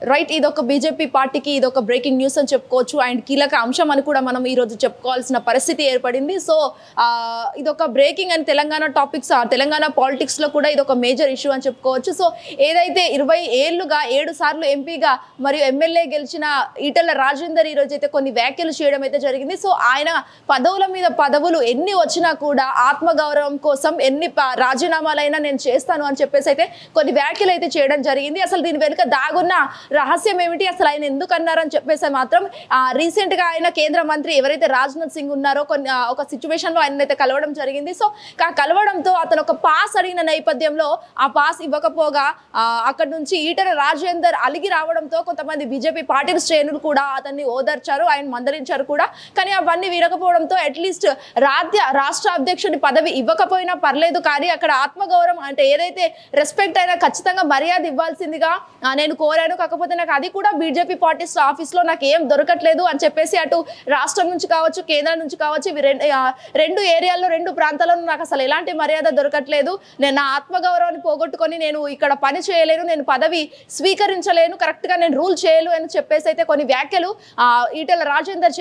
Right, ఇదొక BJP పార్టీకి ఇదొక బ్రేకింగ్ న్యూస్ అని చెప్పుకోవచ్చు అండ్ కీలక అంశం అని కూడా మనం ఈరోజు చెప్పుకోవాల్సిన పరిస్థితి ఏర్పడింది. సో ఇదొక breaking and Telangana topics, Telangana పాలిటిక్స్లో కూడా ఇదొక మేజర్ ఇష్యూ అని చెప్పుకోవచ్చు. సో ఏదైతే 20 ఏళ్లుగా 7 సార్లు ఎంపీగా మరియు ఎమ్మెల్యే గెలిచిన ఈటెల రాజేందర్ ఈరోజు అయితే కొన్ని వ్యాఖ్యలు చేయడం అయితే జరిగింది. సో ఆయన పదవుల మీద పదవులు ఎన్ని వచ్చినా కూడా ఆత్మగౌరవం కోసం ఎన్ని రాజీనామాలైనా నేను చేస్తాను అని చెప్పేసి అయితే కొన్ని వ్యాఖ్యలు అయితే చేయడం జరిగింది. అసలు దీని వెనుక దాగున్న రహస్యం ఏమిటి, అసలు ఆయన ఎందుకు అన్నారని చెప్పేసి మాత్రం రీసెంట్ గా ఆయన కేంద్ర మంత్రి ఎవరైతే రాజ్నాథ్ సింగ్ ఉన్నారో ఒక సిచ్యువేషన్ లో ఆయన అయితే కలవడం జరిగింది. సో కలవడంతో అతను ఒక పాస్ అడిగిన నేపథ్యంలో ఆ పాస్ ఇవ్వకపోగా అక్కడ నుంచి ఈటెల రాజేందర్ అలిగి రావడంతో కొంతమంది బీజేపీ పార్టీ శ్రేణులు కూడా అతన్ని ఓదార్చారు, ఆయన మందలించారు కూడా. కానీ అవన్నీ వినకపోవడంతో అట్లీస్ట్ రాష్ట్ర అధ్యక్షుడి పదవి ఇవ్వకపోయినా పర్లేదు, కానీ అక్కడ ఆత్మగౌరవం అంటే ఏదైతే రెస్పెక్ట్ అయినా ఖచ్చితంగా మర్యాద ఇవ్వాల్సిందిగా నేను కోరాను. కాకపోతే నాకు అది కూడా బీజేపీ పార్టీ ఆఫీస్లో నాకు ఏం దొరకట్లేదు అని చెప్పేసి అటు రాష్ట్రం నుంచి కావచ్చు, కేంద్రం నుంచి కావచ్చు, రెండు ఏరియాల్లో 2 ప్రాంతాల్లో నాకు అసలు ఎలాంటి మర్యాద దొరకట్లేదు. నేను నా ఆత్మగౌరవాన్ని పోగొట్టుకొని నేను ఇక్కడ పని చేయలేను, నేను పదవి స్వీకరించలేను, కరెక్ట్గా నేను రూల్ చేయలేను అని చెప్పేసి అయితే కొన్ని వ్యాఖ్యలు ఈటెల రాజేందర్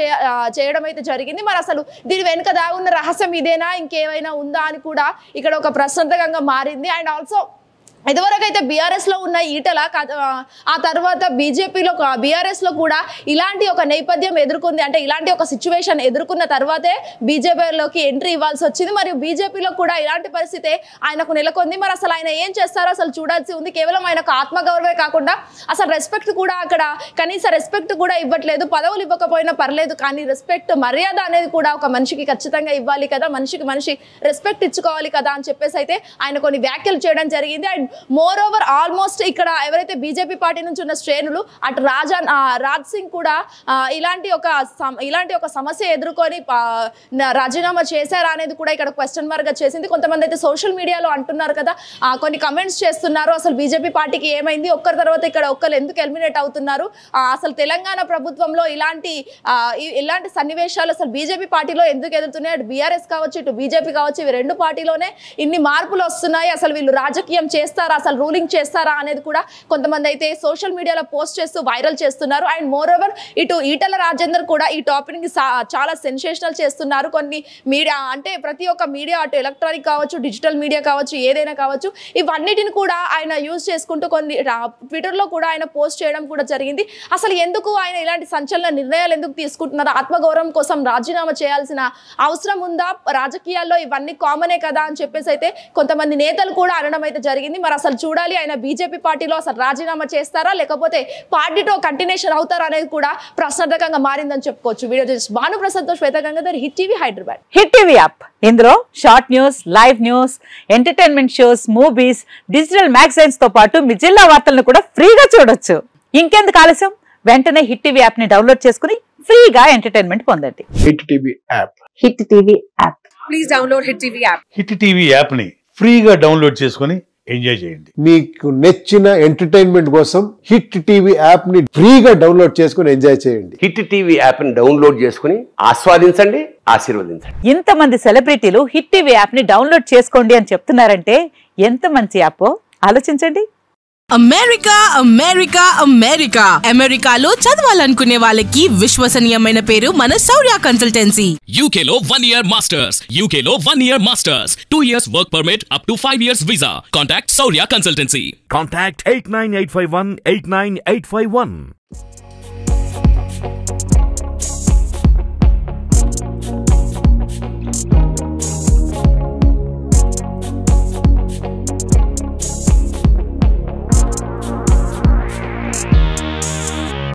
చేయడం అయితే జరిగింది. మరి అసలు దీని వెనుక దాగున్న రహస్యం ఇదేనా, ఇంకేమైనా ఉందా అని కూడా ఇక్కడ ఒక ప్రశ్నార్థకంగా మారింది. అండ్ ఆల్సో ఇదివరకైతే బీఆర్ఎస్లో ఉన్న ఈటల ఆ తర్వాత బీఆర్ఎస్లో కూడా ఇలాంటి ఒక నేపథ్యం ఎదుర్కొంది, అంటే ఇలాంటి ఒక సిచ్యువేషన్ ఎదుర్కొన్న తర్వాతే బీజేపీలోకి ఎంట్రీ ఇవ్వాల్సి వచ్చింది. మరియు బీజేపీలో కూడా ఇలాంటి పరిస్థితే ఆయనకు నెలకొంది. మరి అసలు ఆయన ఏం చేస్తారో అసలు చూడాల్సి ఉంది. కేవలం ఆయనకు ఆత్మగౌరవమే కాకుండా అసలు రెస్పెక్ట్ కూడా అక్కడ కనీస రెస్పెక్ట్ కూడా ఇవ్వట్లేదు. పదవులు ఇవ్వకపోయినా పర్లేదు, కానీ రెస్పెక్ట్ మర్యాద అనేది కూడా ఒక మనిషికి ఖచ్చితంగా ఇవ్వాలి కదా, మనిషికి మనిషి రెస్పెక్ట్ ఇచ్చుకోవాలి కదా అని చెప్పేసి అయితే ఆయన కొన్ని వ్యాఖ్యలు చేయడం జరిగింది. అండ్ మోర్ ఓవర్ ఆల్మోస్ట్ ఇక్కడ ఎవరైతే బీజేపీ పార్టీ నుంచి ఉన్న శ్రేణులు అటు రాజ్ సింగ్ కూడా ఇలాంటి ఒక సమస్య ఎదుర్కొని రాజీనామా చేశారా అనేది కూడా ఇక్కడ క్వశ్చన్ మార్క్ గా చేసింది. కొంతమంది అయితే సోషల్ మీడియాలో అంటున్నారు కదా, కొన్ని కమెంట్స్ చేస్తున్నారు, అసలు బీజేపీ పార్టీకి ఏమైంది, ఒక్కరి తర్వాత ఇక్కడ ఒక్కరు ఎందుకు ఎలిమినేట్ అవుతున్నారు, అసలు తెలంగాణ ప్రభుత్వంలో ఇలాంటి సన్నివేశాలు అసలు బీజేపీ పార్టీలో ఎందుకు ఎదురుతున్నాయి, అటు బీఆర్ఎస్ కావచ్చు ఇటు బీజేపీ కావచ్చు, ఇవి 2 పార్టీలోనే ఇన్ని మార్పులు వస్తున్నాయి, అసలు వీళ్ళు రాజకీయం చేస్తారా, అసలు రూలింగ్ చేస్తారా అనేది కూడా కొంతమంది అయితే సోషల్ మీడియాలో పోస్ట్ చేస్తూ వైరల్ చేస్తున్నారు. అండ్ మోర్ ఓవర్ ఇటు ఈటెల రాజేందర్ కూడా ఈ టాపిక్ ని చాలా సెన్సేషనల్ చేస్తున్నారు. కొన్ని మీడియా అంటే ప్రతి ఒక్క మీడియా అటు ఎలక్ట్రానిక్ కావచ్చు, డిజిటల్ మీడియా కావచ్చు, ఏదైనా కావచ్చు, ఇవన్నిటిని కూడా ఆయన యూజ్ చేసుకుంటూ కొన్ని ట్విట్టర్లో కూడా ఆయన పోస్ట్ చేయడం కూడా జరిగింది. అసలు ఎందుకు ఆయన ఇలాంటి సంచలన నిర్ణయాలు ఎందుకు తీసుకుంటున్నారు, ఆత్మగౌరవం కోసం రాజీనామా చేయాల్సిన అవసరం ఉందా, రాజకీయాల్లో ఇవన్నీ కామనే కదా అని చెప్పేసి అయితే కొంతమంది నేతలు కూడా అనడం అయితే జరిగింది. మరి అసలు చూడాలి ఆయన బీజేపీ పార్టీలో అసలు రాజీనామా చేస్తారా లేకపోతే పార్టీతో కంటిన్యూషన్ అవుతారా అనేది కూడా ప్రశ్నార్థకంగా మారిందని చెప్పుకోవచ్చు. వీడియో చూసి భానుప్రసాద్ తో Shweta Gangadhar, hit TV Hyderabad. Hit TV app ఇందులో short news, live news, entertainment shows, movies, digital magazines తో పాటు మీ జిల్లా వార్తలను కూడా ఫ్రీగా చూడొచ్చు. ఇంకెందుకు ఆలస్యం, వెంటనే హిట్ టీవీ యాప్ ని డౌన్లోడ్ చేసుకుని ఫ్రీగా ఎంటర్టైన్మెంట్ పొందండి. Hit TV app. Hit TV app. Please download hit TV app. Hit TV app ని ఫ్రీగా డౌన్లోడ్ చేసుకుని ఎంజాయ్ చేయండి. మీకు నచ్చిన ఎంటర్టైన్మెంట్ కోసం హిట్ టీవీ యాప్ ని ఫ్రీగా డౌన్లోడ్ చేసుకుని ఎంజాయ్ చేయండి. హిట్ టీవీ యాప్ ని డౌన్లోడ్ చేసుకుని ఆస్వాదించండి, ఆశీర్వదించండి. ఇంతమంది సెలబ్రిటీలు హిట్ టీవీ యాప్ ని డౌన్లోడ్ చేసుకోండి అని చెప్తున్నారంటే ఎంత మంచి యాప్ ఆలోచించండి. అమెరికా అమెరికాలో చదవాలనుకునే వాళ్ళకి విశ్వసనీయమైన పేరు మన శౌర్య కన్సల్టెన్సీ. UK లో 1 year masters, UK లో 1 year masters, 2 years work permit up to 5 years visa. Contact Saurya Consultancy. Contact 89851 89851.